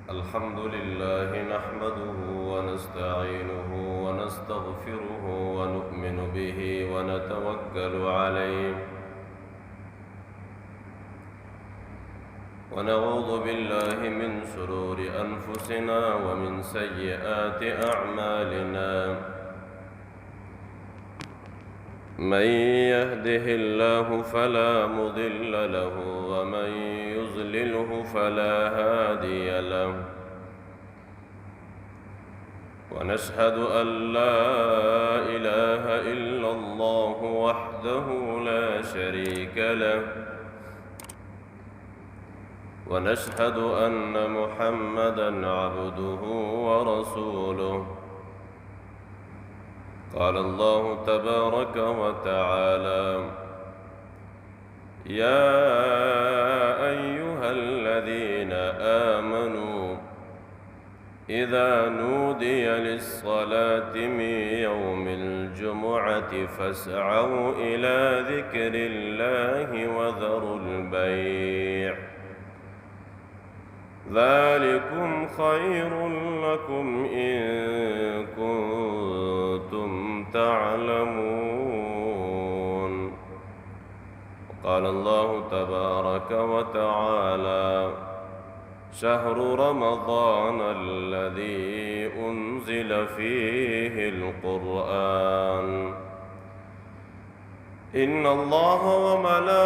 الحمد لله نحمده ونستعينه ونستغفره ونؤمن به ونتوكل عليه ونعوذ بالله من شرور أنفسنا ومن سيئات أعمالنا من يهده الله فلا مضل له ومن يضلله فلا هادي له ونشهد أن لا إله إلا الله وحده لا شريك له ونشهد أن محمدًا عبده ورسوله قال الله تبارك وتعالى يا أيها الذين آمنوا إذا نودي للصلاة من يوم الجمعة فاسعوا إلى ذكر الله وذروا البيع ذلكم خير لكم إن كنتم تعلمون قال الله تبارك وتعالى شهر رمضان الذي أنزل فيه القرآن إن الله وملائكته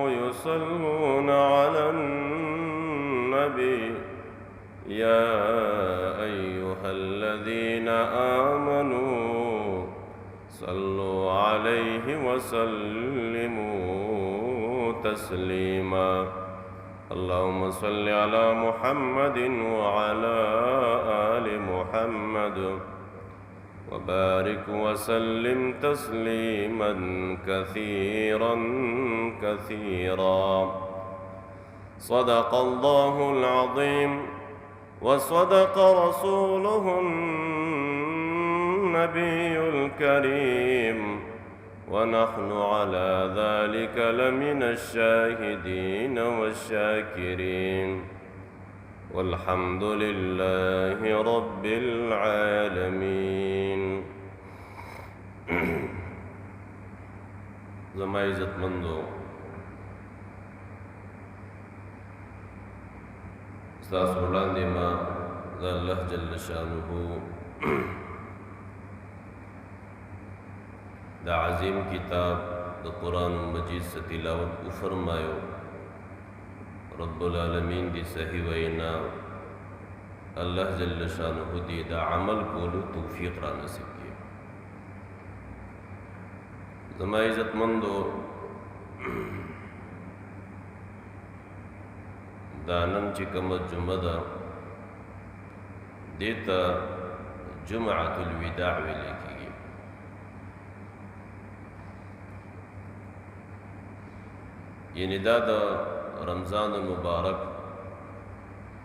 يصلون على النبي يا أيها الذين آمنوا صلوا عليه وسلموا تسليما اللهم صل على محمد وعلى آل محمد وبارك وسلم تسليما كثيرا كثيرا صدق الله العظيم وصدق رسوله النبي الكريم ونحن على ذلك لمن الشاهدين والشاكرين والحمد لله رب العالمين زما عزت مندو استاذ وړاندې ما د الله جل شانه د عظیم کتاب د قرآن مجید سے تلاوت فرمایو رب العالمین دی صحیح وینا اللہ جل شانہ دی دا عمل کولو توفیق را نصیب کی زما عزت مندو دانن چکم جمعہ دا دیتا جمعۃ الوداع ویلے کی یعنی دا دا رمضان المبارک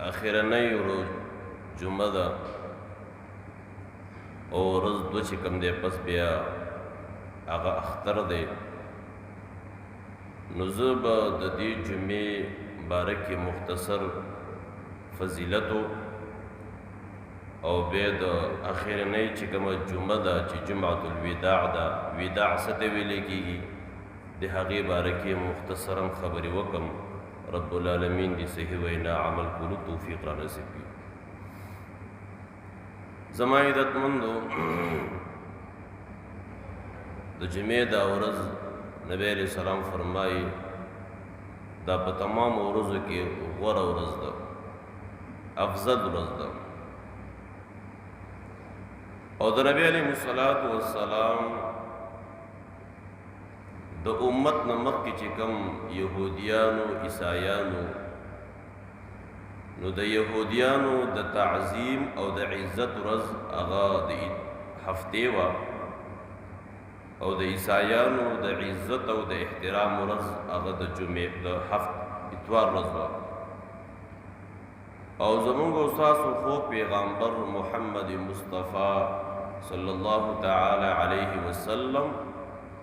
اخیرنی روز جمعه ده او ورځ دوه چې کوم دی پس بیا هغه اختر دی نو زه به د دې جمعې باره کې مختصر فضیلتو او بیا د اخیرنی چې کومه جمعه ده چې جمعة الوداع ده وداع څه ته ویلی کېږي د هغې باره کې مختصرا خبرې وکم رب العالمین دی صحیح وینا عمل کولو توفیق را نصیب کړي زما عزتمندو د جمعې دا ورځ نبی علیہ السلام فرمایي دا په تمامو ورځو کې غوره ورځ ده افضل ورځ ده او د نبی علیه السلام د امت نه مخکې چې کوم یهودیانو عیسایانو نو د یهودیانو د تعظیم او د عزت ورځ هغه د هفتې وه او د عیسایانو د عزت او د احترام ورځ هغه د جمعې د اتوار ورځ وه او زمونږ استاسو خوږ پیغمبر محمد مصطفی صلی الله تعالی علیه وسلم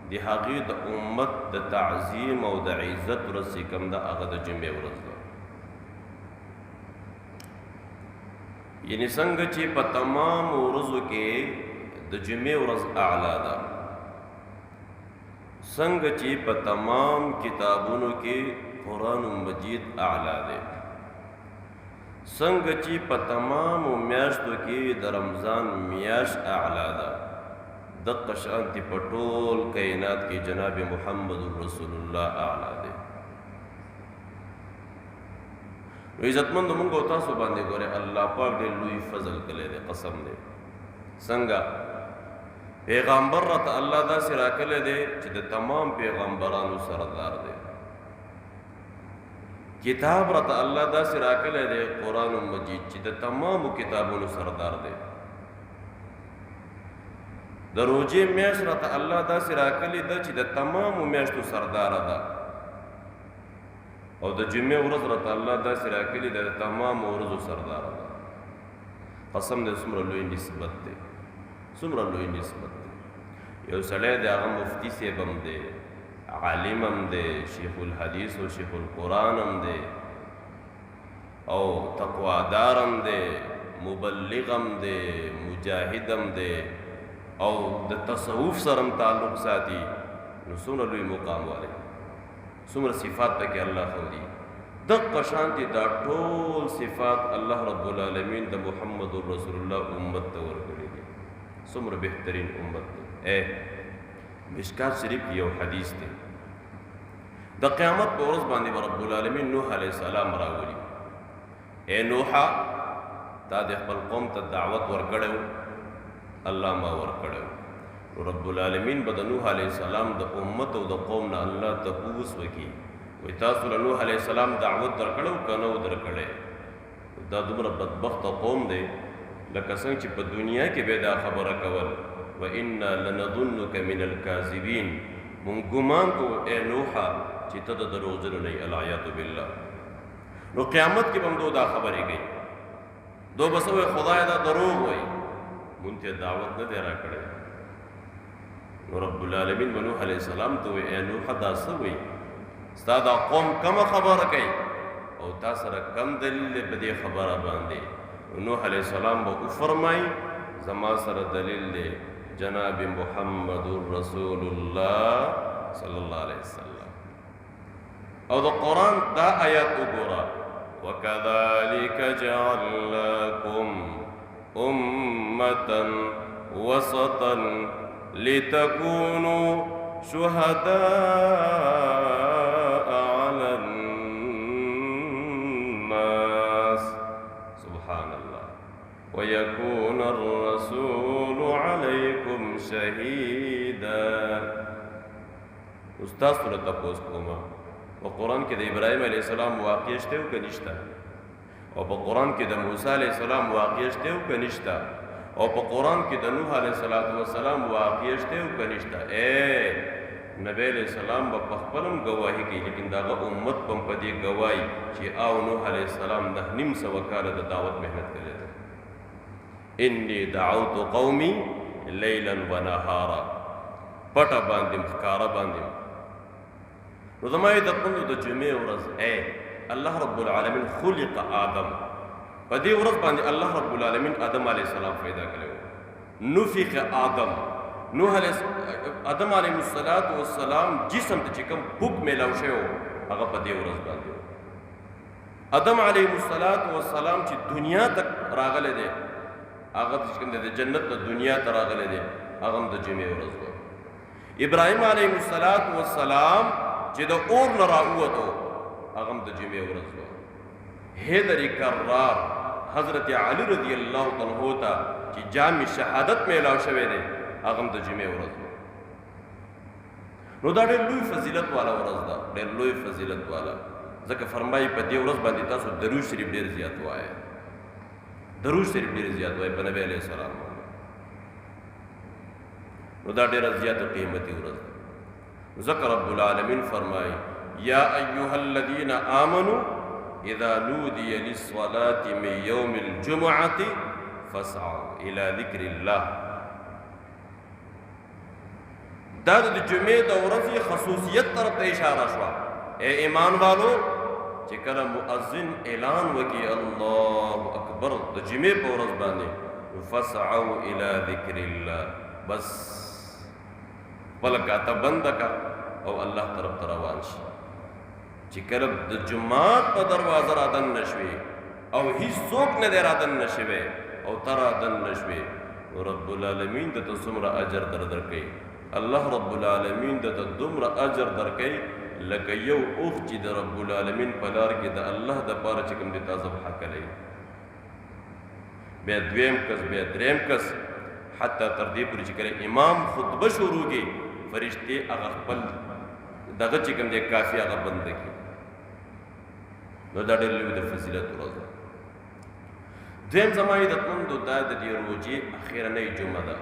د هغې د امت د تعظیم او د عزت ورځ چې کوم ده هغه د جمعې ورځ ده. یعنې څنګه چې په تمام ورځو کې د جمعې ورځ اعلی ده، څنګه چې په تمام کتابونو کې قرآن مجید اعلی دی، څنګه چې په تمامو میاشتو کې د رمضان میاشت اعلی ده، دقه شانتې په ټول کائنات کې جناب محمد رسول الله اعلی دی. نو عزتمندو موږ او تاسو باندې ګورئ الله پاک ډېر لوی فضل کړی دی، قسم دی. څنګه پیغمبر راته الله داسې راکړی دی چې د تمام پیغمبرانو سردار دی. کتاب راته الله داسې راکړی دی قرآن مجید چې د تمامو کتابونو سردار دی. د روژې میاشت راته الله داسې راکړې ده چې د تمامو میاشتو سرداره ده، او د جمعې ورځ راته الله داسې راکړې ده د تمامو ورځو سرداره ده. قسم دی څومره لوی نسبت دی، څومره لوی نسبت دی. یو سړی دی هغه مفتی صاحب هم دی، عالم هم دی، شیخ الحدیث او شیخ القرآن هم دی، او تقوادار هم دی، مبلغ هم دی، مجاهد هم دی، او د تصوف سره هم تعلق ساتي. نو څومره لوی مقام والی، څومره صفات پکې الله ښودي. دقه شانتې دا ټول صفات الله رب العالمین د محمد رسول الله امت ته ورکړي دي. څومره بهترین امت دی. مشکات شریف یو حدیث دی، د قیامت په ورځ باندې به رب العالمین نوح علیه السلام راولي. اے نوحه، تا د خپل قوم ته دعوت ورکړی و، الله ما ورکړی و. رب العالمین به د نوح علیه السلام د امت او د قوم نه الله تپوس وکړي، وایي تاسو له نوح علیه السلام دعوت درکړی و که نه و درکړی؟ دا دومره بدبخته قوم دی لکه څنګه چې په دنیا کې به دا خبره کول، وَإِنَّا لَنَظُنُّكَ مِنَ الْكَاذِبِينَ، مونږ ګمان کوو اے نوحه چې ته د دروغجنو نه یې، العیاذ بالله. نو قیامت کې به هم دو دا خبرې کوي، دو به څه وایي خدای دا دروغ وایي، مونږ ته دعوت نه دی راکړی. نو رب العالمین به نوح علیه السلام ته وایي اے نوحه دا څه وایي، ستا دا قوم کمه خبره کوي او تا سره کم دلیل دی په دې خبره باندې؟ نوح علیه السلام به وفرمایي زما سره دلیل دی جناب محمد رسول الله صلی الله علیه وسلم. او د قرآن دا آیات وګوره، وَكَذَلِكَ جَعَلْنَاكُمْ أُمَّةً وَسَطًا لِتَكُونُوا شُهَدَاءَ عَلَى النَّاسِ، سبحان الله، وَيَكُونَ الرَّسُولُ عَلَيْكُمْ شَهِيدًا. استاد سره تاسو کومه په قرآن کې د ابراهیم علیه السلام واقع شته او که نشته؟ او په قرآن کې د موسی علیه السلام واقع شته او که نشته؟ او په قرآن کې د نوح علیه السلام واقع شته او که نشته؟ نبی علیه السلام به په خپل هم ګواهي کوي، لیکن د هغه امت به هم په دې ګواهي چې او نوح علیه السلام 950 کاله د دعوت محنت کړی دی. انی دعوت قومی لیلا و نهارا، پټه باندې ښکاره باندې. نو زما د پندو د جمعې ورځ الله رب العالمین خلق آدم، په دې ورځ باندې الله رب العالمین آدم علیه السلام پیدا کړی و. نفخ آدم، آدم علیه السلام جسم ته چې کوم بوک میلاو شوی و هغه په دې ورځ باندې. آدم علیه السلام چې دنیا تک راغلی دی، هغه چې کوم د جنت د دنیا ته راغلی دی، هغه هم د جمعې ورځ و. ابراهیم علیه السلام چې د اور نه راووتو، هغه هم د جمعې ورځ و. حیدر کرار حضرت علی رضی الله عنه ته چې جام شهادت میلاو شوی دی، هغه هم د جمعې ورځ و. نو دا ډېر لوی فضیلت والا ورځ ده، ډېر لوی فضیلت والا. ځکه فرمایي په دې ورځ باندې تاسو درود شریف ډېر زیات وایئ، درود شریف ډېر زیات وایئ په نبی علیه السلام باندې. نو دا ډېره زیاته قیمتي ورځ ده. ذکر رب العالمین فرمائی یا ایها الذین آمنوا اذا نودی للصلاة من یوم الجمعة فاسعوا الى ذکر اللہ. دا د جمعې د ورځې خصوصیت طرف ته اشاره شوه. اے ایمان والو چې کله مؤذن اعلان وکړي الله اکبر د جمعې په ورځ باندې فسعوا الى ذکر الله، بس خپله کاته بنده کا او الله طرف ته روان شي. چې کله د جماعت په دروازه را دننه شوې او هیڅوک نه دی را دننه شوی او ته را دننه شوې، رب العالمین درته څومره اجر درکوي. الله رب العالمین درته دومره اجر درکوي لکه یو اوښ چې د رب العالمین په لار کې د الله دپاره چې کوم دی تا ذبحه کړی، بیا دویم کس بیا دریم کس، حتی تر دې پورې چې کله امام خطبه شروع کړي فرشتې هغه خپل دغه چې کوم دی کافي هغه بنده کړي. نو دا ډېر لوی د فضیلت ورځ ده. دویم زما عزتمندو دا د دې روژې اخرنۍ جمعه ده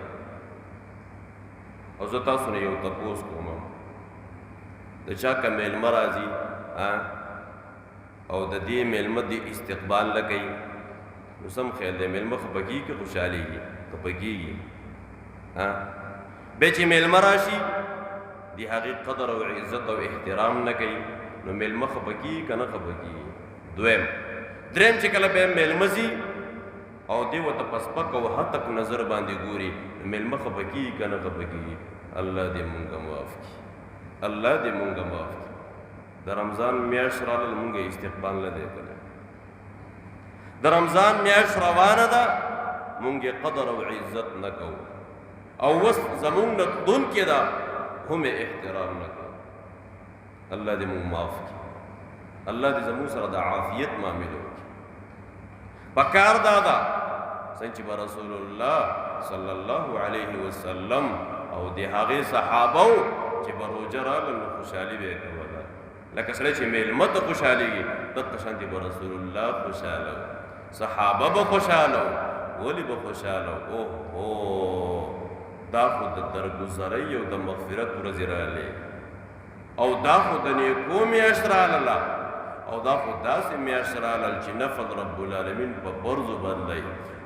او زه تاسو نه یو تپوس کوم، د چا که میلمه راځي او د دې میلمه د استقبال نه کوي نو سم خیال دی میلمه خفه کېږي که خوشحالېږي؟ خفه کېږي. بیا چې میلمه راشي د هغې قدر او عزت او احترام نه کوي نو میلمه خفه کېږي که نه خفه کېږي؟ دریم چې کله بیا میلمه ځي او دی ورته په سپک او هتک نظر باندې ګوري نو میلمه خفه کېږي که نه خفه کېږي؟ الله دې مونږه معاف کړي، الله دې مونږه معاف کړي. د رمضان میاشت راغله مونږ استقبال نه دی کړی، د رمضان میاشت روانه ده مونږ قدر او عزت نه کوو او اوس زمونږ نه تلونکې ده هم احترام نه کوو. الله دې مونږ معاف کړي، الله دې زمونږ سره د عافیت معامله وکړي. پکار دا ده څنګه چې به رسول الله صلی الله علیه وسلم او د هغې صحابه چې به روژه راغله نو خوشحالي به یې کوله، لکه سړی چې میلمه ته خوشحالېږي دقه شانتې به رسول الله خوشحاله و، صحابه به خوشحاله و. ولې به خوشحاله و؟ اوهو دا خو د درګذرۍ او د مغفرت ورځې راغلې او دا خو د نیکو میاشت راغله او دا خو داسې میاشت راغلل چې نفل رب العالمین په فرضو بدلی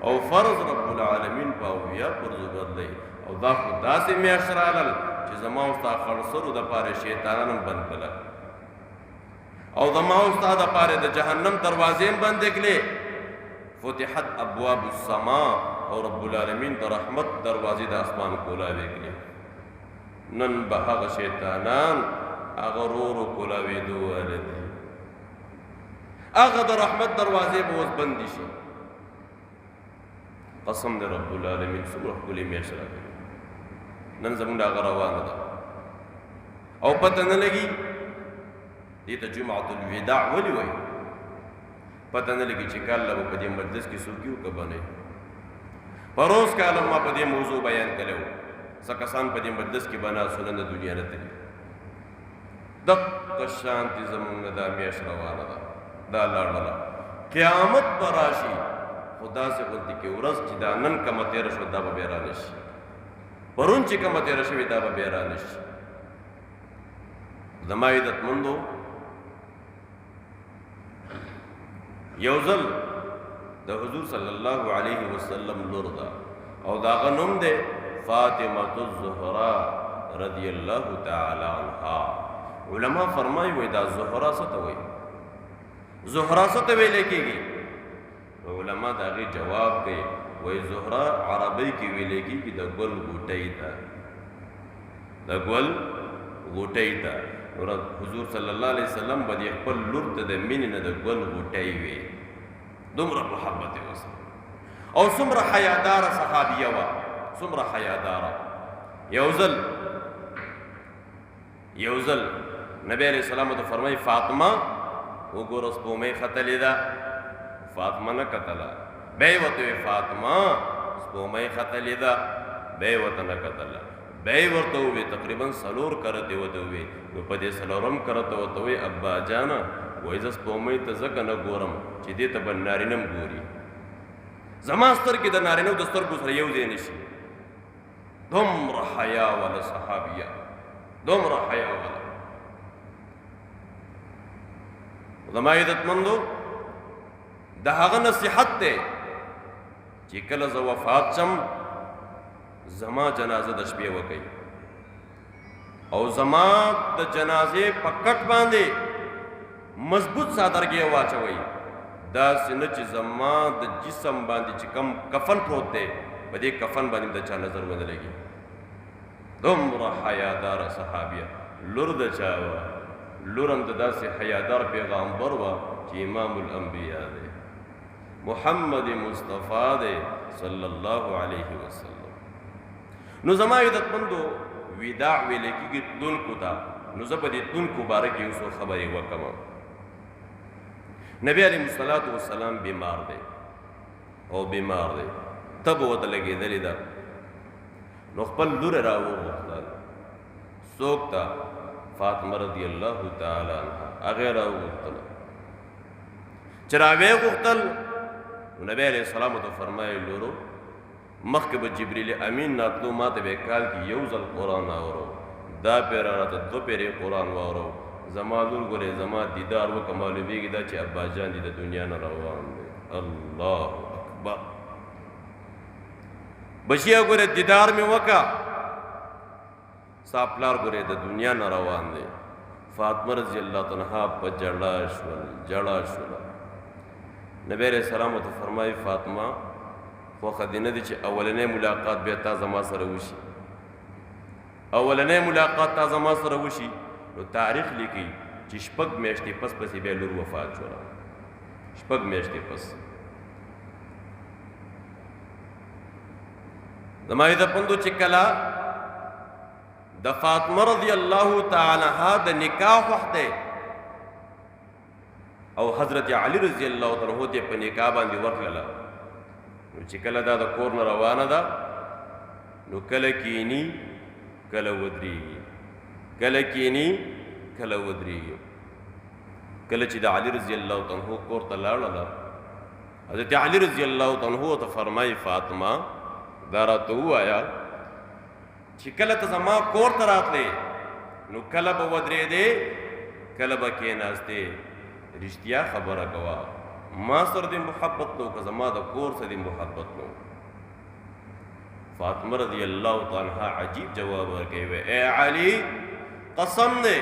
او فرض رب العالمین په اویا فرضو بدلی او دا خو داسې میاشت راغلل چې زما او ستا خړسرو دپاره شیطانان هم بند کړه او زما او ستا دپاره د جهنم دروازې هم بندې کړې. فتحت ابواب السما او رب العالمین د رحمت دروازې د اسمان کولاوې کړې. نن به هغه شیطانان هغه ورو کولاوېدو واله دي، هغه د رحمت دروازې به اوس بندې شي. قسم دی رب العالمین څومره ښکلې میاشت راکړې، نن زمونږ هغه روانه ده او پته نه لګي دې ته جمعة الوداع ولې وایي؟ پته نه لګي چې کله به په دې مجلس کې څوک یو که بنئ. پروز کاله ما په دې موضوع بیان کړی و، څه کسان په دې مجلس کې به ناسونه د دنیا نه تلي. دقه شانتې زمونږ دا میاشت روانه ده، دا لاړله قیامت به راشي خو داسې غوندې کې ورځ چې دا نن کمه تېره شوه دا به بیا را نه شي، پرون چې کومه تېره شوې دا به بیا را نه شي. زما عزتمندو یو ځل د حضور صلی الله علیه وسلم لور ده او د هغه نوم دی فاطمة الزهرا رضی الله تعالی عنها. علما فرمایي وایي دا زهرا څه ته وایي؟ زهرا څه ته ویلی کېږي؟ علما د هغې جواب کوي وایي زهرا عربۍ کې ویلی کېږي د ګل غوټۍ ته، د ګل غوټۍ ته. حضور صلی الله علیه وسلم به دې خپل لور ته د مینې نه د ګل غوټۍ وي، دومره محبت یې ورسره او څومره حیاداره صحابیه وه، څومره حیاداره. یو ځل نبی علیه السلام ته فرمایي فاطمه وګوره سپومۍ ختلې ده، فاطمه نه کتله، بیا یې ورته وویل فاطمه سپومۍ ختلې ده، بیا یې ورته نه کتله، بیا یې ورته وویل تقریبا 4 کرتې ورته وویل. نو په دې 4م کرته ورته وویل ابا جانه وایي زه سپومۍ ته ځکه نه ګورم چې دې ته به نارینه هم ګوري، زما سترګې د نارینهو د سترګو سره یو ځای نه شي. دومره حیا واله صحابیه، دومره حیا واله. زما عزتمندو د هغه نصیحت دی چې کله زه وفات شم زما جنازه د شپې وکئ، او زما د جنازې په کټ باندې مضبوط څادرګي واچوي، داسې نه چې زما د جسم باندې چې کم کفن پروت دی په دې کفن باندې د چا نظر ونه لګي. دومره حیاداره صحابیه، لور د چا وه؟ لور هم د داسې حیادار پیغامبر وه چې امام الانبیا دی، محمد مصطفی دی صلی الله علیه وسلم. نو زما عزتمندو وداع ویلې کېږي تلونکو ته، نو زه په دې تلونکو باره کې یو څو خبرې وکړم. نبی علیه الصلاة والسلام بیمار دی او بیمار دی، تب ورته لګېدلې ده. نو خپل لور یې راوغوښتل. څوک ته؟ فاطمه رضی الله تعالی عنها، هغې یې راوغوښتله. چې راویې غوښتل نو نبی علیه السلام ورته فرمایي لورو مخکې به جبریل امین راتلو، ما ته به یې کال کې یو ځل قرآن اورو، دا پیره راته دوه پیرې قرآن واورو. زما لور ګورې زما دیدار وکړه، معلومېږي دا چې اباجان دې د دنیا نه روان دی. الله اکبر. بچیه ګورې دیدار مې وکړه، ستا پلار ګورې د دنیا نه روان دی. فاطمه رضی الله عنها په جړا شوله. نبی علیہ السلام ورته فرمایي فاطمه خوښه دې نه دي چې اولنی ملاقات بیا تا زما سره وشي، اولنی ملاقات تا زما سره وشي. نو تاریخ لیکي چې 6 میاشتې پس پسې بیا لور وفات شوله، 6 میاشتې پس. زما عزتمندو چې کله د فاطمه رضی الله تعالی عنها د نکاح وخت دی او حضرت علی رضی الله عنه ته په نکاح باندې ورتلله، نو چې کله دا د کور نه روانه ده نو کله کینی کله ودرېږي، کله کینی کله ودرېږي. کله چې د علي رضی الله عنه کور ته لاړله، حضرت علي رضی الله عنه ته فرمایي فاطمه دا راته ووایه چې کله ته زما کور ته راتلې نو کله به ودرېدې کله به کېناستې، رښتیا خبره کوه، ما سره دې محبت نو که زما د کور سره دې محبت نو؟ فاطمه رضی الله تعالی عنها عجیب جواب ورکوي، اے علي قسم دی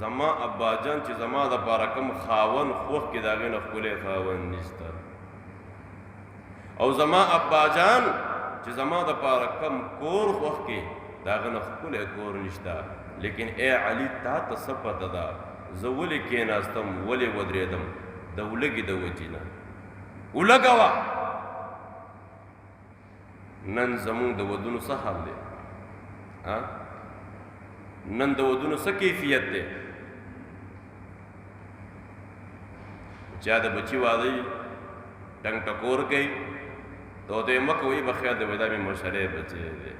زما اباجان چې زما د پاره کوم خاون خوښ کې د هغې نه ښکلی خاون نشته، او زما اباجان چې زما د پاره کوم کور خوښ کې د هغه نه ښکلی کور نشته. لیکن اے علي تا ته څه پته ده زه ولې کېناستم ولې ودرېدم؟ د ولږې د وجې نه. ولږه وه. نن زمونږ د ودونو څه حال دی؟ نن د ودونو څه کیفیت دی؟ چا د بچي واده وي ټنګ ټکور کوي، ته ورته یې مه کوئ به خیال دی وایي دا مې مشرې بچی دی،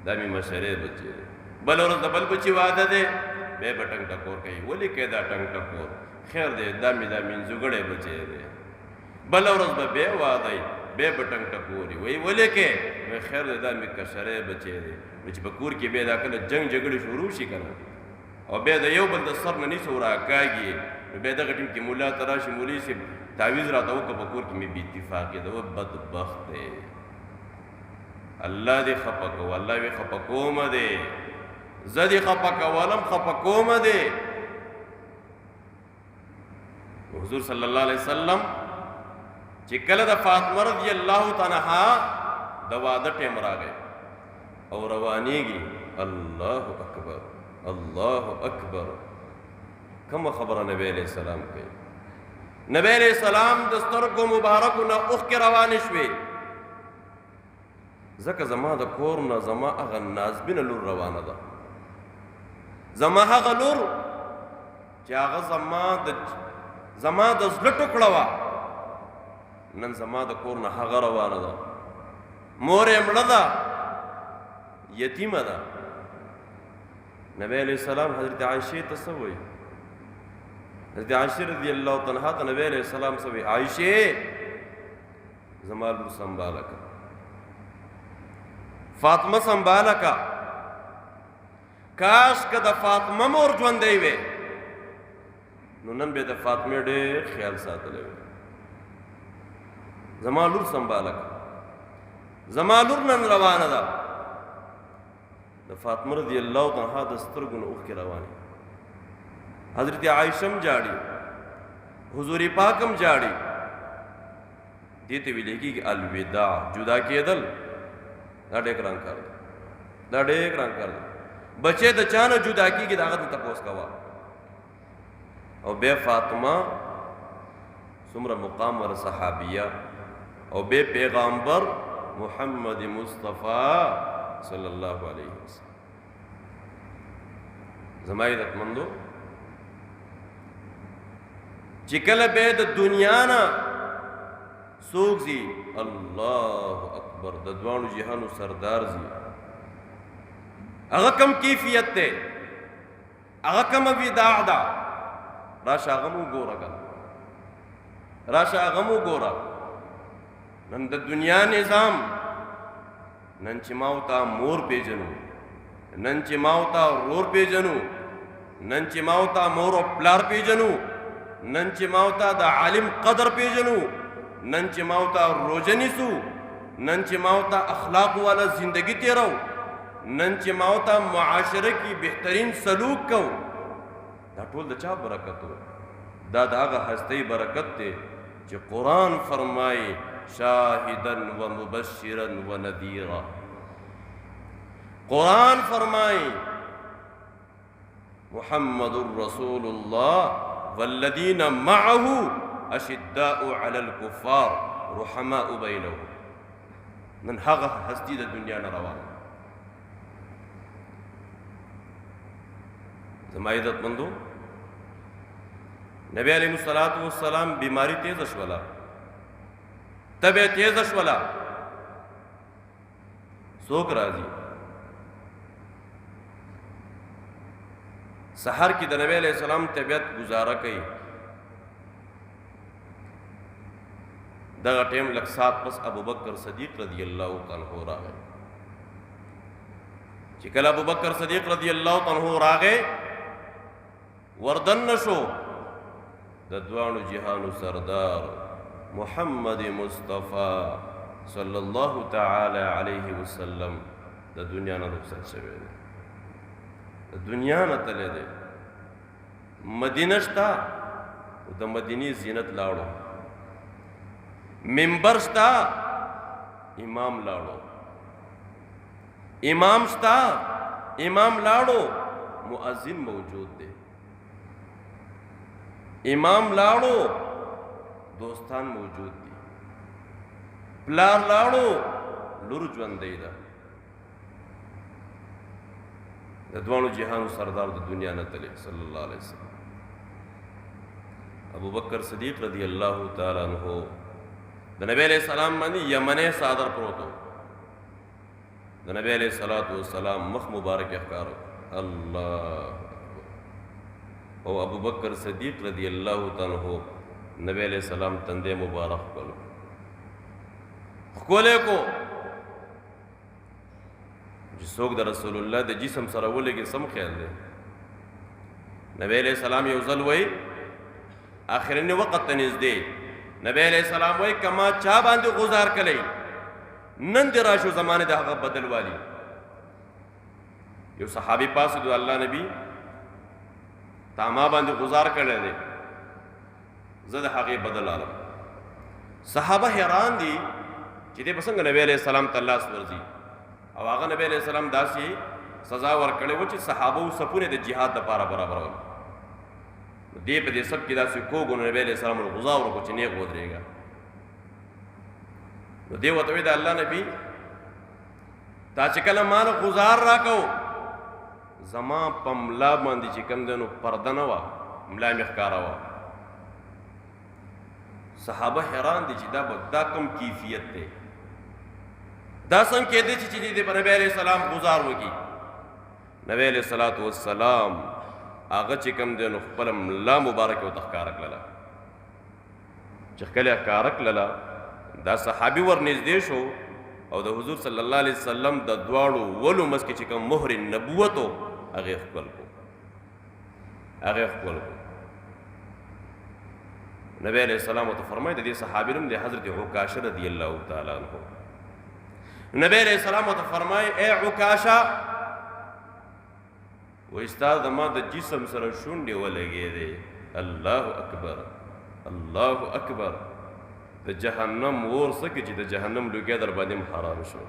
دا مې مشرې بچی دی. بله ورځ د بل بچي واده دی بیا به ټنګ ټکور کوي، ولې کوي دا ټنګ ټکور؟ خیر دی دا مې منځوګړی بچی دی. بله ورځ به بیا واده وي بیا به ټنګ ټکوري، وایي ولې کوې؟ وایي خیر دی دا مې کشری بچی دی. نو چې په کور کې بیا دا کله جنګ جګړې شروع شي که نه، او بیا د یو بل د سر نه نیسو راکاږي، نو بیا دغه ټیم کې ملا ته راشي مولوي صاحب تعویض راته وکړه په کور کې مې بې اتفاقي ده، بدبخت دی. الله دې خفه کوه، الله وی خفه کومه دی، زه دې خفه کولم خفه کومه دی. حضور صلی الله علیه وسلم چې کله د فاطمه رضی الله تعالی عنها د واده ټیم راغی او روانېږي، الله اکبر الله اکبر، کومه خبره نبی علیہ السلام کوي؟ نبی علیہ السلام د سترګو مبارکو نه اوښکې روانې شوې، ځکه زما د کور نه زما هغه نازبینه لور روانه ده، زما هغه لور چې هغه زما د زړه ټوکړه وه، نن زما د کور نه هغه روانه ده. مور یې مړه ده، یتیمه ده. نبی علیہ السلام حضرت عائشې ته څه وایي؟ حضرت عائشہ رضی اللہ عنہا ته نبی علیہ السلام څه وایي؟ عائشې زما لور سنباله که، فاطمه سنباله که. کاش که د فاطمه مور ژوندی وې نو نن به د فاطمې ډېر خیال ساتلی وی. زما لور سنباله که، زما لور نن روانه ده. د فاطمه رضی الله عنها د سترګو نه اوښکې روانې، حضرت عائشہ هم جاړي، حضور پاک هم جاړي. دې ته ویل کېږي الوداع، جدا کېدل. دا ډېر ګران کار دی، دا ډېر ګران کار دی. بچې د چا نه جدا کېږي د هغه نه تپوس کوه. او بیا فاطمه څومره مقام ور صحابیه، او بیا پیغامبر محمد مصطفی صلی الله علیه وسلم. زما عزتمندو چې کله به د دنیا نه څوک ځي، الله اکبر، د دواړو جهانو سردار ځي، هغه کم کیفیت دی، هغه کم وداع ده. راشه هغه مو ګوره که، راشه هغه مو ګوره. نن د دنیا نظام، نن چې ما ورته مور پیژنو، نن چې ما ورته ورور پیژنو، نن چې ما ورته مور او پلار پیژنو، نن چې ما ورته د عالم قدر پیژنو، نن چې ما ورته روژه نیسو، نن چې ما ورته اخلاق والا زندگی تیرو، نن چې ما ورته معاشره کې بهترین سلوک کو. دا ټول د چا برکت و؟ دا د هغه هستۍ برکت دی چې قرآن فرمایي شاهدا و مبشرا و نذیرا. قرآن فرمایي محمد رسول الله والذین معه اشداء علی الکفار رحماء بینهم. نن هغه هستی د دنیا نه روانه. زما عزتمندو نبی علیہ الصلوۃ والسلام بیماری تیز شولا، طبیعت تیز شولا. څوک راځي سحر کې د نبی علیہ السلام طبیعت گزاره کوي. دغه ټیم لږ سات پس ابوبکر صدیق رضی الله تعالی عنہ راغی. چې کله ابوبکر صدیق رضی الله تعالی عنہ راغی، وردن نشو د دوانو جهانو سردار محمد مصطفی صلی الله تعالی علیه وسلم د دنیا نه رخصت شوی دی، د دنیا نه تللی دی. مدینه شته، د مدینې زینت لاړو، منبر شته، امام لاړو، امام شته، امام لاړو، مؤذن موجود دی، امام لاړو، دوستان موجود دي، پلار لاړو، لور ژوندۍ ده. د دوانو جهانو سردار د دنیا نه تللی صلی الله علیه وسلم. ابو بکر صدیق رضی الله تعالی عنہ د نبی علیہ السلام باندې یمنی صادر پروت و. د نبی علیہ الصلوۃ والسلام مخ مبارک ښکارو. الله او ابو بکر صدیق رضی اللہ تعالی عنہ نبی علیہ السلام تندے مبارک کلو کولے کو جسوک در رسول اللہ دے جسم سرولے کے سم خیال دے. نبی علیہ السلام یوزل وئی آخرین وقت تنیز دے. نبی علیہ السلام وئی کما چا باندے غزار کلی نند راشو زمانے دے حقا بدل والی. یو صحابی پاس دو اللہ نبی تاما باندې گزار کړی دی، زه د هغې بدل عالم. صحابه حیران دي چې دی به څنګه نبی علیہ السلام ته لاس ورځي. او هغه نبی علیہ السلام داسې سزا ورکړې وه چې صحابو صفونه د جهاد دپاره برابرول. دی په دې سب کې داسې کوږ نو نبی علیہ السلام ورغزا ورکړو چې نیغ ودرېږه. نو دی ورته وایي د الله نبي تا چې کله ما له غزار راکو زما په ملا باندې چې کوم دی نو پرده نه وه، ملا مې ښکاره وه. صحابه حیران دي چې دا کوم کیفیت دی، دا څنګه کېدی چې دی په نبی علیہ السلام غزار وکړي. نبی علیہ الصلوۃ والسلام هغه چې کوم دی نو خپله ملا مبارکه ورته ښکاره کړله. چې کله یې ښکاره کړله دا صحابي ورنږدې شو او د حضور صلی الله علیه وسلم د دواړو ولو منځ کې چې کوم مهر نبوت و هغې ښکل کړو، هغې ښکل کړو. نبی علیہ السلام ورته فرمایي د دې صحابي نوم دی حضرت عکاشه رضی الله تعالی عنہ. نبی علیہ السلام ورته فرمایي ای عکاشه وایي ستا زما د جسم سره شونډې ولګېدې. الله اکبر الله اکبر. د جهنم اور څه کې چې د جهنم لوګی در باندې حرام شو.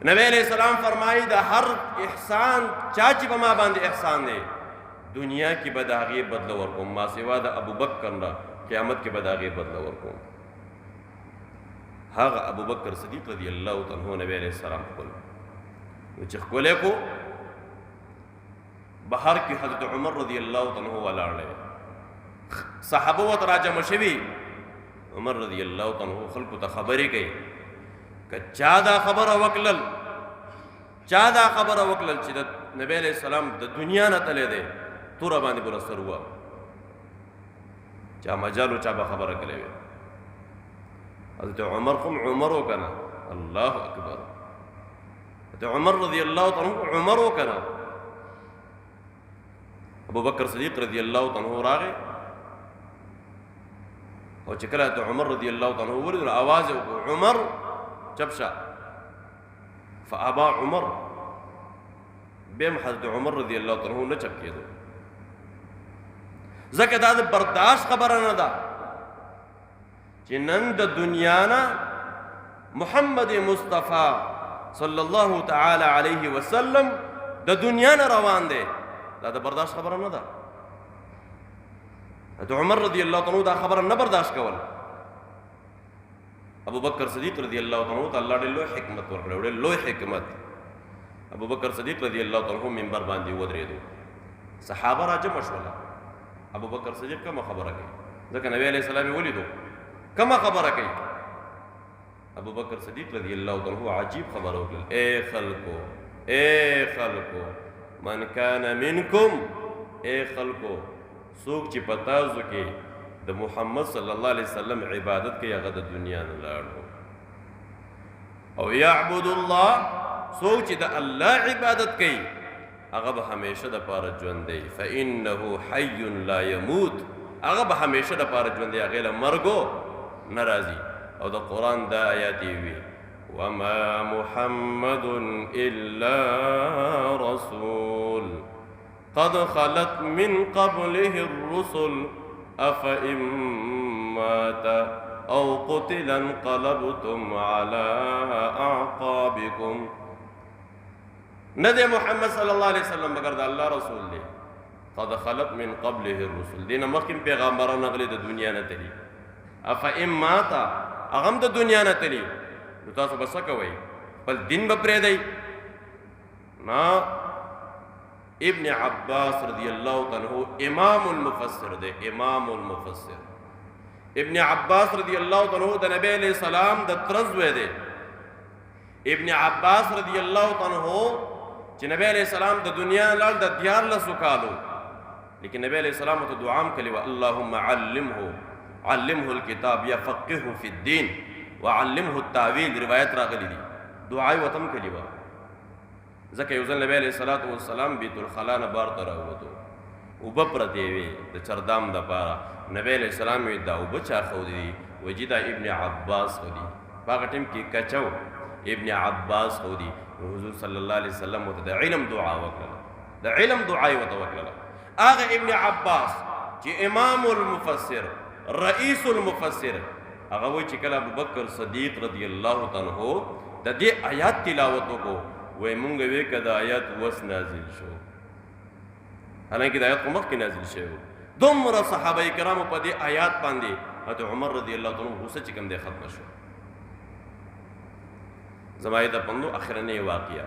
نبی علیہ السلام فرمایي د هر احسان چا چې په ما باندې احسان دی دنیا کې به د هغې بدله ورکوم ما سوا د ابوبکر نه قیامت کې به د هغې بدله ورکوم. هغه ابوبکر صدیق رضی الله تعالی عنہ نبی علیہ السلام خپل نو چې ښکلی کو بهر کې حضرت عمر رضی الله تعالی عنہ ولاړ دی. صحابه ورته راجمع شوي. عمر رضی الله تعالی عنہ خلکو ته خبرې کوي که چا دا خبره وکړل چې د نبی علیہ السلام د دنیا نه تللی دی توره باندې به سر ووهه. چا مجال و چا به خبره کړې وي. حضرت عمر خو عمر وکنه. الله اکبر. حضرت عمر رضی الله تعالی عنہ عمر وکنه. ابو بکر صدیق رضی الله تعالی عنہ راغی او چې کله حضرت عمر رضی الله تعالی عنہ ولید آواز وکړ عمر چپ شه. فابا عمر بیم حضرت عمر رضی الله تعالی عنہ نه چپ کېدو ځکه دا د برداشت خبره نه ده چې نن د دنیا نه محمد مصطفی صلی الله تعالی علیه وسلم د دنیا نه روان دی. دا د برداشت خبره نه ده. حضرت عمر رضی الله تعالی عنہ دا خبره نه برداشت کول. ابو بکر صدیق رضی الله تعالی عنہ ته الله ډېر لوی حکمت ورکړی ډېر لوی حکمت. ابو بکر صدیق رضی الله تعالی عنہ منبر باندې ودرېدو. صحابه راجمع شوله. ابو بکر صدیق کومه خبره کوي ځکه نبی علیہ السلام یې ولیدو کومه خبره کوي. ابو بکر صدیق رضی الله تعالی عنہ عجیب خبره وکړه. اے خلکو من کان منکم اے خلکو څوک چې په تاسو کې د محمد صلی الله علیه وسلم عبادت کوي هغه د دنیا نه لاړو او یعبد الله څوک چې د الله عبادت کوي هغه به همیشه د پاره ژوند دی. فانه حی لا یموت هغه به همیشه د پاره ژوند دی هغې له مرګو نه راځي. او د قرآن دا آیات یې وي وما محمد الا رسول قد خلت من قبله الرسل افئن مات او قتل انقلبتم على اعقابكم. نه دی محمد صلی الله علیه وسلم مگر د الله رسول دی. قد خلت من قبله الرسل دینه مخکې پیغمبران غلي د دنیا نه تلي. افئن مات هغه هم د دنیا نه تلي نو تاسو به څه کوئ خپل دین به پرېږدئ نه. ابن عباس رضی الله تعالی عنہ امام المفسر دی. امام المفسر ابن عباس رضی الله تعالی عنہ د نبی علیہ السلام د تره زوی دی. ابن عباس رضی الله تعالی عنہ چې نبی علیہ السلام د دنیا لاړ د 14 کالو لیکن نبی علیہ السلام ته دعا هم کړې وه اللهم علمه الكتاب یفقهه فی الدین وعلمه التاویل. روایت راغلی دي دعا یې ورته هم کړې وه ځکه یو ځل نبی علیہ الصلاة والسلام بیت الخلا نه بار ته راووتو اوبه پرتې وې د چردام دپاره. نبی علیہ السلام یې دا اوبه چا ښودې دي وایي دا ابن عباس ښودي. په هغه ټیم کې کچو ابن عباس ښودي. حضور صلی الله علیه وسلم ورته د علم دعا وکړله. د علم دعا یې ورته وکړله. هغه ابن عباس چې امام المفسر رئیس المفسر هغه وایي چې کله ابوبکر صدیق رضی الله تعالی عنہ د دې آیات تلاوت وکړو وایي مونږ وی که د آیات وس نازل شو حالانکه د آیات خو مخکې نازل شوی و. دومره صحابه کرامو په دې آیات باندې حضرت عمر رضی الله تعالی عنہ غصه چې کوم دی ختمه شو. زما یې د پندو اخرنۍ واقعه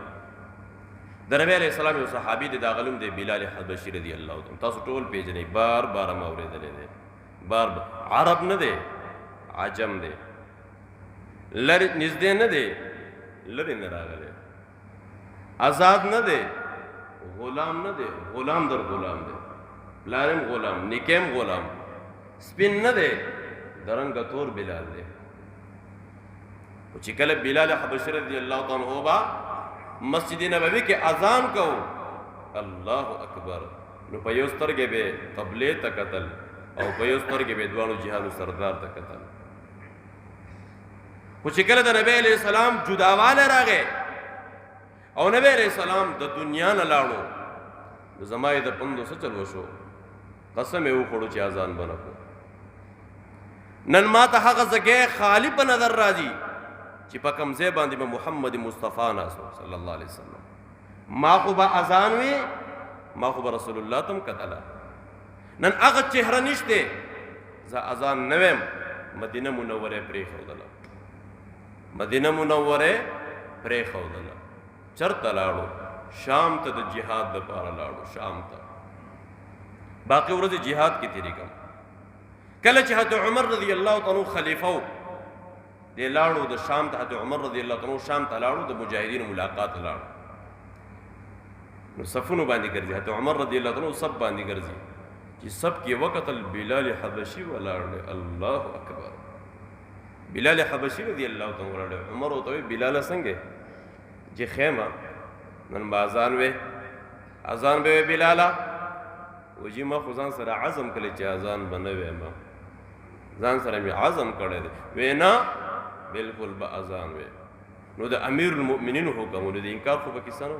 د نبی علیہ السلام یو صحابي دی دا غلم دی بلال حبشي رضی الله تعالی تاسو ټول پیژنئ بار بار ما اورېدلی دی بار عرب نه دی عجم دی لرې نږدې نه دی لرې نه راغلی آزاد نه دی غلام نه دی غلام در غلام دی پلارم غلام نیکیم غلام سپین نه دی درنګه تور بلال دی. چې کله بلال حبشي رضی الله تعالی عنہ با مسجد نبوي کې اذان کو الله اکبر نو په یو سترګې به قبله ته قتل او په یو سترګې به دوانو جهادو سردار ته قتل. خو چې کله د نبی علیہ السلام جداواله راغې او نبی علیہ السلام د دنیا نه لاړو نو زما یې د پندو څه چل وشو قسم یې وخوړو چې اذان به نه کړو نن ما ته هغه ځګی خالی په نظر راځي چې په کوم ځای باندې به محمد مصطفی ناست صلی الله علیه وسلم ما خو به اذان وي ما خو به رسول الله تم کتله نن هغه چهره نشته زه اذان نه ویم مدینه منوره پرېښودله مدینه منوره پرېښودله چرته لاړو شام ته د جهاد دپاره لاړو شام ته باقي ورځې جهاد کې تېرې کړم کله چې حضرت عمر رضی الله تعالی خلیفه و دی لاړو د شام ته حضرت عمر رضی الله تعالی شام ته لاړو د مجاهدینو ملاقات لاړو نو صفونو باندې ګرځي حضرت عمر رضی الله تعالی صف باندې ګرځي چې سب کې وقت بلال حبشي ولاړ الله اکبر بلال حبشي رضی الله تعالی ولاړ عمر وته بلال څنګه چې خیمه نن اذان وې اذان به بلالا وجي ما خو ځان سره عزم کړی چې اذان بنوي ما ځان سره می عزم کړی دی وینا بالکل به اذان وې نو د امیر المؤمنین حکمونه د انکار خو پاکستانو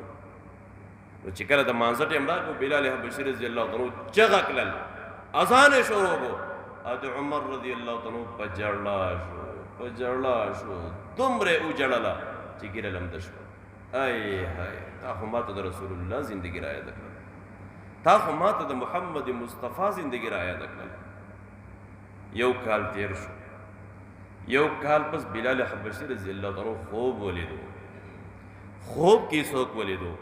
نو چې کله د مانځه ټیم راغی بلال حبشي رضی الله تعالی چغه کړل اذان شروع وو حضرت عمر رضی الله تعالی په جړلا شو دومره وجړلا چې ګیره لمده شو ای هاي تا خو ماته د رسول الله زندگی را یاد کړل تا خو ماته د محمد مصطفی زندگی را یاد کړل یو کال تیر شو یو کال پس بلال حبشي رضی الله تعالی خوب ولیدو خوب کې څوک ولیدو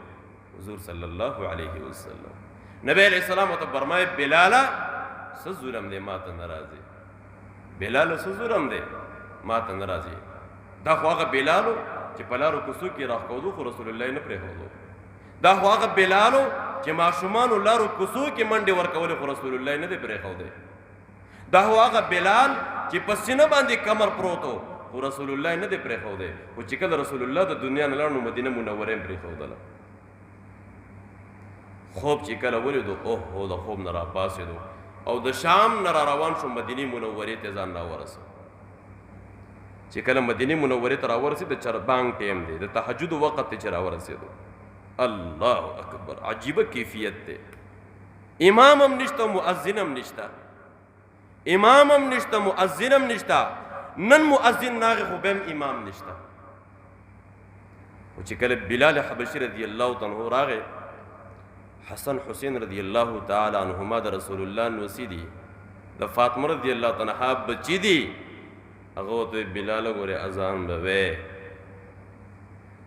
حضور صلی الله علیه وسلم نبی علیہ السلام ته فرمایي بلالا څه ظلم دی ماته ناراضي بلال څه ظلم دی ماته ناراضي دا خو هغه بلالو چې په لارو کوڅو کې راښکودو خو رسول الله نه پرېښودو دا خو هغه بلالو چې ماشومانو لارو کوڅو کې منډې ورکولې خو رسول الله نه دی پرېښودی دا خو هغه بلال چې په سینه باندې کمر پروت و خو رسول الله نه دی پرېښودی خو چې کله رسول الله د دنیا نه لاړ نو مدینه منوره یې پرېښودله خوب چې کله ولیدو اوهو د خوب نه راپاڅېدو او د شام نه را روان شو مدینې منورې ته ځان راورسو چې کله مدینې منورې ته راورسېد د چربانګ ټیم دی د تهجد وخت ته چې راورسېدو الله اکبر عجیبه کیفیت دی امام هم نشته مؤذن هم نشته امام هم نشته مؤذن هم نشته نن مؤذن راغی خو بهم امام نشته او چې کله بلال حبشي رضی الله تعالی عنه راغی حسن حسین رضی الله تعالی عنهما د رسول الله نوسی دي د فاطمه رضی الله تعالی عنها بچی دي هغه ته بلال غره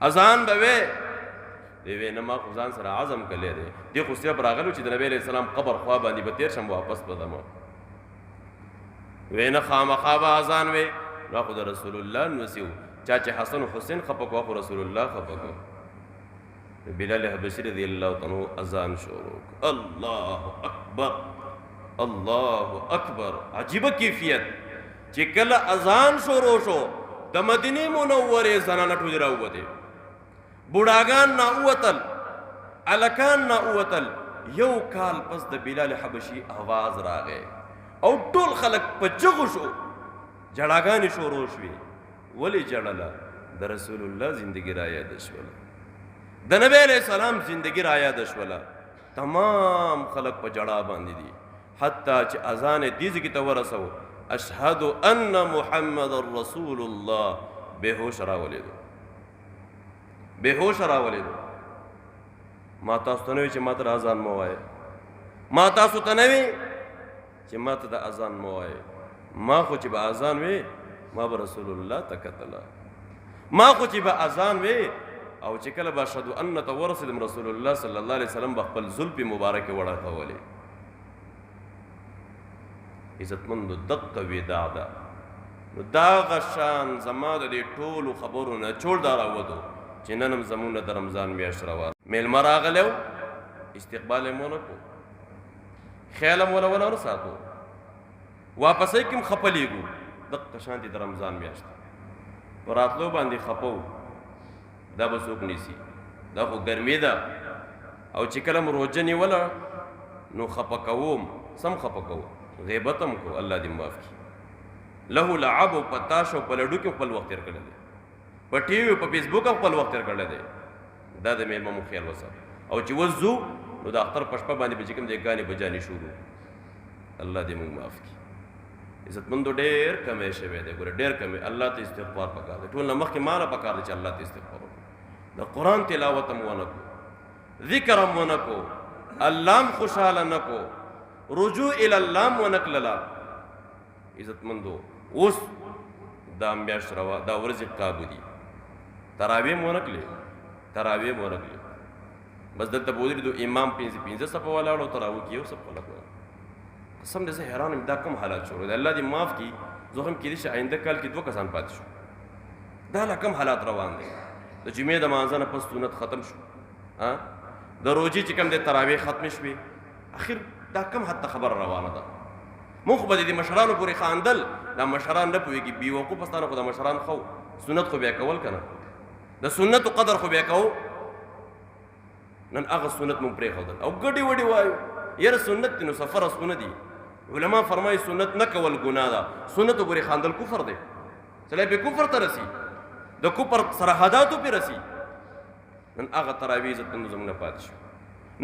اذان به دی وینا ما خو ځان سره عزم کړی دی دی خو صرف راغلو چې د نبی علیہ السلام قبر خوا باندې به تیر شم واپس بدم وینا خامخا به اذان وی نو خو د رسول الله نوسیو چا چې حسن حسین خپکو خو رسول الله خپکو بلال حبشي رضی الله تعالی اذان شروع الله اکبر عجیبه کیفیت چې کله اذان شروع شو د مدینه منوره زنانه ټول راووته بوډاګان نه اوتل الکان نه اوتل یو کال پس د بلال حبشي आवाज راغی او ټول خلک په چغو شو جړاګانې شروع شوې ولی جړله د رسول الله زندگی را یاد شوله د نبی علیہ السلام زندگی را یاد شوله تمام خلق په جړا باندې دي حتی چې اذان دیز کی ته ورسو اشهد ان محمد رسول الله بهوش راولیدو ما تاسو ته نوی چې ما ته اذان مو وایي ما تاسو ته نوی چې ما ته د اذان مو وایي ما خو چې به اذان وي ما به رسول الله ته کتله ما خو چې به اذان وي او چې کله به اشهد ان ته ورسېدم رسول الله صلی الله علیه وسلم به خپل زلفې مبارکې وړکولې عزتمندو دقه وداع ده نو دغه شان زما د دې ټولو خبرو نه چول دا راووتو چې نن هم زمونږ د رمضان میاشت روانه میلمه راغلی و استقبال یې مو نه کړو خیال هم ونه ورساتو واپسۍ کې هم خفه لیږو دقه شانتې د رمضان میاشت په راتلو باندې خفه و دا به څوک نیسي دا خو ګرمي ده او چې کله م روژه نیوله نو خفه کوم سم خفه کوم غیبت هم کو الله دې معاف کړي له لعب او په تاش او په لډو کې خپل وخت تېر کړی دی په ټي وي په فیسبوک هم خپل وخت تېر کړی دی دا د میلمه مو خیال وساتو او چې وځو نو د اختر په شپه باندې به چې کوم دی ګانې بجانې شروع الله دې موږ معاف کړي عزتمندو ډېر کمی شوی دی ګوره ډېر کمی الله ته استغفار پکار دی ټول نه مخکې ما نه پکار دی چې الله ته استغفار وکړو د قرآن تلاوت هم ونه کړو ذکر هم ونه کړو الله هم خوشحاله نه کړو رجوع الی الله هم ونه کړله عزتمندو اوس دا میاشت روا دا ورځې قابو دي تراویح هم ونه کړلې تراویح هم ونه کړلې بس دلته به ودرېدو امام پنځه صفه ولاړ او تراویح کې یو صفه لګول قسم دې زه حیران یم دا کوم حالات شروع دی الله دې معاف کړي زه هم کېدای شي آینده کال کې 2 کسان پاتې شو دا لا کوم حالات روان دي د جمعې د مانځه نه پس سنت ختم شو د روجې چې کوم دی تراویح ختم شوې اخر دا کوم حد ته خبره روانه ده موږ خو به د مشرانو پورې خاندل دا مشران نه پوهېږي بې وقوفه ستانه خو د مشران خو سنت خو بیا کول که نه د سنتو قدر خو بیا کوو نن هغه سنت مونږ پرېښودل او ګډې وډې وایو یاره سنت دي نو سفر اسونه دي علما فرمایي سنت نه کول ګناه ده سنتو پورې خاندل کفر دی سړی پې کفر ته رسي د کفر سرحداتو پې رسي نن هغه تراویح عزتمندو زموږ نه پاتې شو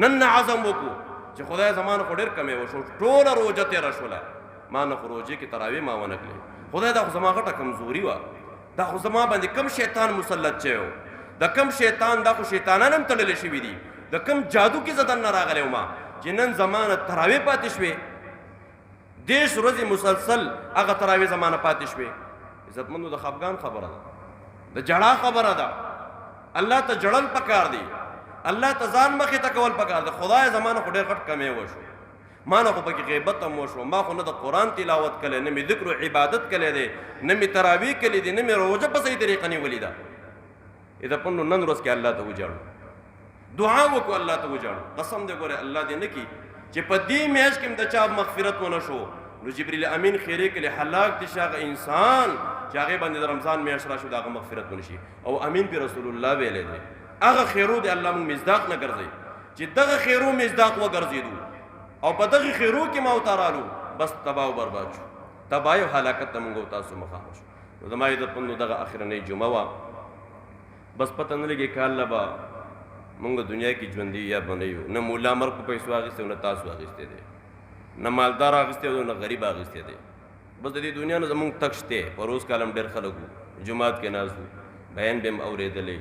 نن نه عزم وکړو چې خدای زما نه خو ډېر کمی وشو ټوله روژه تېره شوله ما نه خو روژې کې تراویح ما ونه کړې خدای دا خو زما غټه کمزوري وه دا خو زما باندې کم شیطان مسلط شوی و د کم شیطان دا خو شیطانان هم تړلی شوي دي د کم جادو کې زه دننه راغلی وم چې نن زما نه تراویح پاتې شوې 10 ورځې مسلسل هغه تراویح زما نه پاتې شوې عزتمندو د خفګان خبره ده د ژړا خبره ده الله ته ژړل پکار دی الله ته ځان مخې ته کول پکار دی خدای زما نه خو ډېر غټ کمی وشو ما نه خو پکې غیبت هم وشو ما خو نه د قرآن تلاوت کلی نه مې ذکر و عبادت کلی دی نه مې تراویح کلی دی نه مې روژه په صحیح طریقه نیولې ده عزتمندو نن ورځ کې الله ته وجاړو دعا وکړو الله ته وجاړو قسم دې ګوره الله دې نه کړي چې په دې میاشت کې هم د چا مغفرت ونه شو نو جبریل امین خیرې کلی هلاک دي شي هغه انسان چې هغې باندې د رمضان میاشت راشو د هغه مغفرت ونه شي او امین پې رسول الله ویلی دی هغه خیرو دی الله موږ مصداق نه ګرځوي چې دغه خیرو مصداق وګرځېدو او په دغه خیرو کې ما وتارالو بس تباه و برباد شو تباهی او هلاکت ته موږ او تاسو مخامخ شو نو زما عزتمندو دغه اخرنۍ جمعه وه بس پته نه لګي کال نه به مونږ دنیا کې ژوندي یا به نه یو نه مولا مرګ په پیسو اخیستی او نه تاسو اخیستی دی نه مالدار اخیستی او نه غریب اخیستی دی بس د دې دنیا نه زمونږ تک شته په روز کال هم ډېر خلک وو جومات کې ناست وو بیان به هم اورېدلی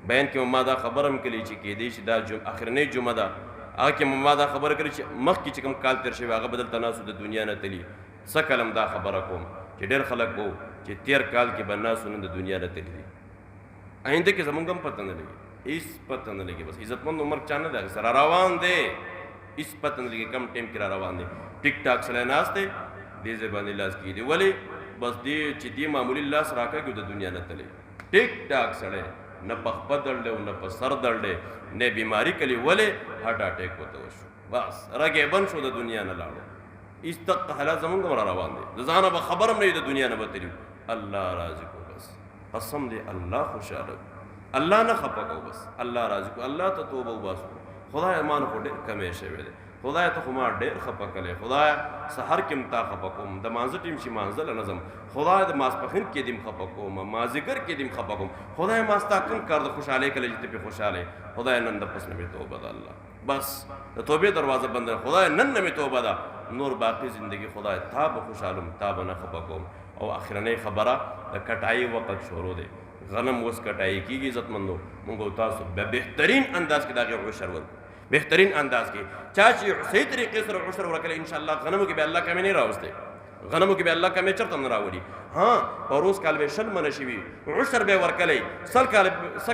بیان کې ما دا خبره هم کړې چې کېدی شي دا اخرنۍ جمعه ده هغه کې ما دا خبره کړې چې مخکې چې کوم کال تېر شوی هغه به دلته ناست د دنیا نه تلي څه کله هم دا خبره کوم چې ډېر خلک به وو چې تېر کال کې به ناست نن د دنیا نه تلي دي آینده کې زمونږ هم پته نه لګي هیڅ پته نه لګي بس عزتمند عمر چا نه دی سره روان دی هیڅ پته نه لګي کم ټایم کې را روان دی ټیک ټاک سړی ناست دی دې ځای باندې لاس کېږي ولې بس دې چې دې معمولي لاس راکړي د دنیا نه تللی ټیک ټاک سړی نه په خپه درد دی نه په سر درد دی نه بیماري کلی ولې هارټ اټیک ورته وشو بس رګې بند شو د دنیا نه لاړو هیڅ دقه حالات زمونږ هم را روان دی د ځانه به خبر هم نه وي د دنیا نه به تلي الله راضي کو بس قسم دی الله خوشحاله الله نه خفه کو بس الله راضي کو الله ته توبه وباسو خدای مان خو ډېر کمی شوی دی خدای ته خو ما ډېر خفه کړی خدای سحر کې هم تا خفه کوم د مانځه ټیم شي مانځله نظم خدای د ماسپښین کې دې م خفه کوم مازدیګر کې دې م خفه کوم خدای ما ستا کوم کار د خوشحالۍ کله چې ته پې خوشحاله خدای نن د پس نه مې توبه ده الله بس د توبې دروازه بنده خدای نن نه مې توبه ده نور باقي زندگی خدای تا به خوشحالم تا به نه خفه کوم او اخرنۍ خبره د کټایي وخت شروع دی غنم اوس کټایي کېږي عزتمندو مونږ او تاسو به بهترین انداز کې د هغې عشر ورکړو بهترین انداز کې چا چې صحیح طریقې سره عشر ورکړی انشاءالله غنمو کې به الله کمې نه راوستی غنمو کې به الله کمې چېرته نه راوړي ها په روز کال به 100 منه شوي عشر به یې ورکلی سل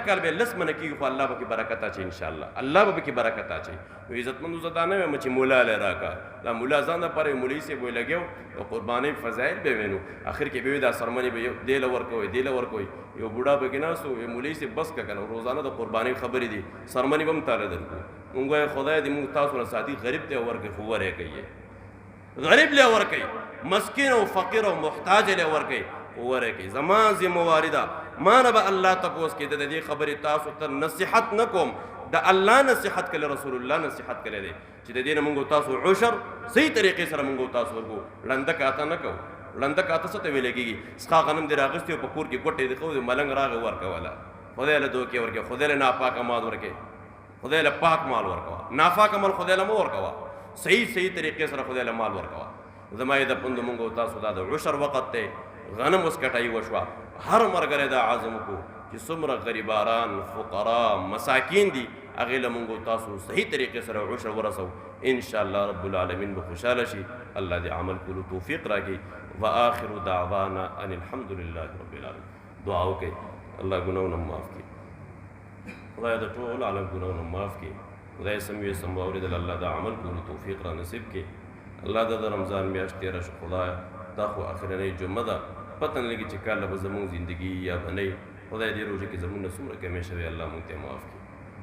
کال به 10 منه کېږي خو الله به کې برکت اچوي انشاءالله الله به پکې برکت اچوي نو عزتمندو زه دا نه وایم چې مولا لی راکړه دا مولا ځان دپاره مولوي صاحب وی لګیو د قربانۍ فضایل به وینو اخر کې به وي دا سرمنې به دې له ورکوئ دې له ورکوئ یو بوډا پکې ناست و مولوي صاحب بس که کنه روزانه د قربانۍ خبرې دي سرمنې به هم تاله درکړو مونږ وایو خدای دې مونږ تاسو نه ساتي غریب ته ورکوي خو ورې کوي غریب له ورکوي مسکین او فقیر او محتاج له ورکوي ورې کوي زما ذمہواری ده ما نه به الله تپوس کې د دې خبرې تاسو ته نصیحت نه کوم د الله نصیحت کړي رسول الله نصیحت کړي دی چې د دې نه مونږ تاسو عشر صحیح طریقې سره مونږ تاسو ورکو لنده کاته نه کوو لنده کاته څه ته ویل کېږي سخا غنم دې راغستې او په کور کې ګوټې دې خو ملنګ راغی ورکوله خدای له دوکې ورکې، خدای له ناپاک مال ورکې، خدای له پاک مال ورکوه، ناپاک مال خدای له مه ورکوه، صحیح طریقې سره خدای له مال ورکوه. زما یې د پوندو مونږ او تاسو دا د عشر وخت دی، غنم اوس کټایي وشوه، هر ملګری دا عزم وکړو چې څومره غریباران فقرا مساکین دي هغې له مونږ او تاسو صحیح طریقې سره عشر ورسو. انشاءالله رب العالمین به خوشحاله شي. الله دې عمل کولو توفیق راکړي. وآخر دعوانا ان الحمد لله رب العالمین. دعا وکړئ الله ګناهونه معاف کړي، خدای د ټول عالم ګناهونه معاف کړي، خدای سم وي سم واورېدل، الله دا عمل کولو توفیق را نصیب کړي. الله دا د رمضان میاشت تېره شو، خدایه دا خو اخرنۍ جمعه ده، پته نه لګي چې کله به زمونږ زندګي یا به نه وي. خدای دې روژه کې زمونږ نه څومره کمې شوې، الله مونږ ته معاف کړي،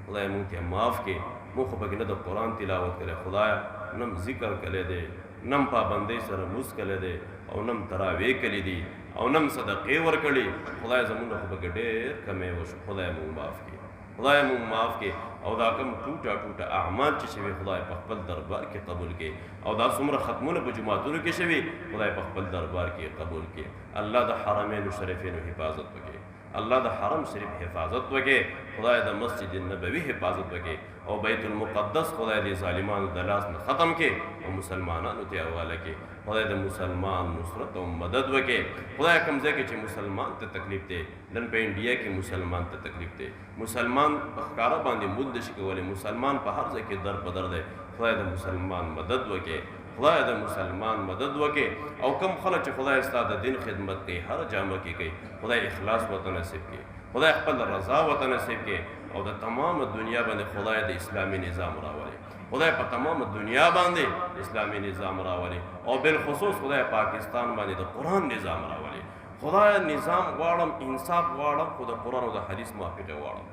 خدای مونږ ته معاف کړي. مونږ خو پکې نه د قرآن تلاوت کړی، خدایه نم ذکر کړی دی، نم پابندۍ سره لمونځ کړی دی، او نم تراویح کړي دي، او نم صدقې ورکړي. خدای زمونږ خو پکې ډېر کمې وشو، خدای مونږ معاف کړي، خدای مونږ معاف کړي. او دا کوم ټوټه ټوټه اعمال چې شوي خدای په خپل دربار کې قبول کړي، او دا څومره ختمونه په جماعتونو کې شوي خدای په خپل دربار کې قبول کړي. الله د حرمینو شریفینو حفاظت وکړي، الله د حرم شریف حفاظت وکړي، خدای د مسجد نبوي حفاظت وکړي، او بیت المقدس خدای د ظالمانو د لاس نه ختم کړي او مسلمانانو ته حواله کړي. خدای د مسلمان نصرت او مدد وکړي. خدای کوم ځای کې چې مسلمان ته تکلیف دی، نن په انډیا کې مسلمان ته تکلیف دی، مسلمان په ښکاره باندې مونږ نشي کولی، مسلمان په هر ځای کې در په در دی. خدای د مسلمان مدد وکړي، خدای د مسلمان مدد وکړي. او کم خلک چې خدای ستا د دین خدمت کوي هر جامه کې کوي، خدای اخلاص ورته نصیب کړي، خدای خپل رضا ورته نصیب کړي، او د تمام دنیا باندې خدای د اسلامي نظام راولي، خدای په تمام دنیا باندې اسلامي نظام راولي، او بالخصوص خدای پاکستان باندې د قرآن نظام راولي. خدای نظام غواړم، انصاف غواړم، خو د قرآن او د حدیث موافقه غواړم.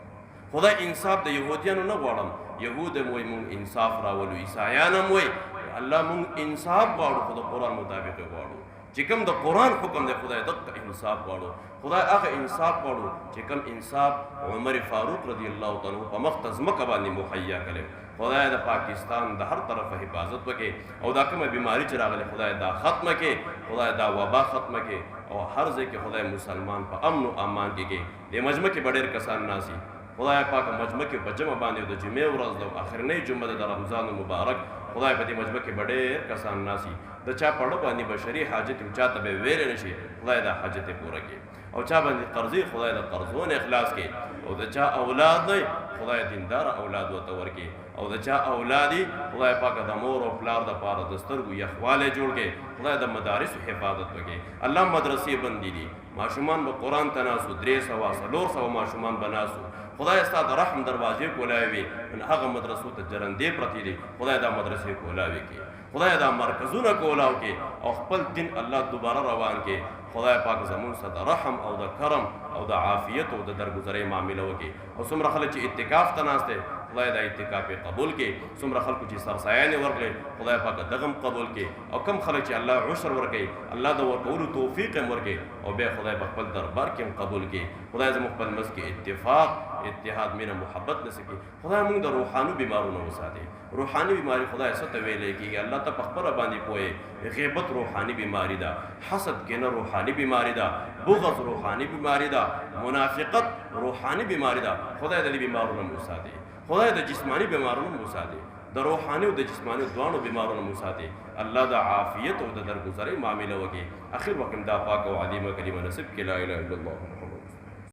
خدای انصاف د یهودیانو نه غواړم، یهود هم وایي مونږ انصاف راولو، عیسایان هم وایي الله مونږ انصاف غواړو، خو د قرآن مطابق غواړو. چې کوم د قرآن حکم دی خدای دغه انصاف غواړو، خدای هغه انصاف غواړو چې کوم انصاف عمر فاروق رضی الله تعالی عنہ په مخ ته ځمکه باندې مهیا کړی. خدای د پاکستان د هر طرفه حفاظت وکړي، او دا کومه بیماری چې راغلی خدای دا ختمه کړي، خدای دا وبا ختمه کړي، او هر ځای کې خدای مسلمان په امن او امان کې کړي. د مجمع کې به ډېر کسان ناسي، خدای پاک مجمع کې په جمع باندې د جمعې ورځ د اخرنۍ جمعه د رمضان مبارک خدای په دې مجمع کې به ډېر کسان ناسي. د چا پړه باندې بشري حاجت چاته به ویلې نشي، خدای دا حاجت پوره کړي. او چا باندې قرضې خدای د قرضونو اخلاص کړي. او د چا اولاد دی خدای دیندار اولاد ورته ورکړي. او د چا اولادي خدای پاک د مور او پلار دپاره د سترګو یخوالی جوړ کړي. خدای د مدارسو حفاظت وکړي. الله مدرسې بندې دي، ماشومان به قرآن ته ناسو، 300 ماشومان به ناسو. خدای ستا د رحم دروازې کولاوي وي، نن هغه مدرسو ته جرندې پرتې دي، خدای دا مدرسې کولاوي کړي، خدای دا مرکزونه کولاو کړي، او خپل دین الله دوباره روان کړي. خدای پاک زمون سره د رحم او د کرم او د عافیت او د درگذرۍ معامله وکړي. او څومره خلک چې اعتکاف ته ناست دی خدای دا اعتکاف قبول کړي. څومره خلکو چې سرسایانې ورکړي خدای پاک دغم قبول کړي. او کم خلک چې الله عشر ورکړي الله د ورکولو توفیق هم ورکړي، او بیا خدای په خپل دربار کې هم قبول کړي. خدای زموږ خپل منځ کې اتفاق، اتحاد، مینه، محبت نصیب کړي. خدای موږ د روحاني بیمارونو وساتي. روحاني بیماری خدای څه ته ویلی کېږي الله ته په خپله باندې پوهې. غیبت روحاني بیماری ده، حسد کینه روحاني بیماری ده، بغض روحاني بیماری ده، منافقت روحاني بیماری ده. خدای د دې بیمارونو وساتي، خدای د جسمانی بیمارونو وساتي، د روحاني او د جسمانی دواړو بیمارونو وساتي. الله د عافیت او د درگذرۍ معامله وکړي. اخر وخت دا پاک او عظیمه کلمه نصیب کړي. لا اله الا الله.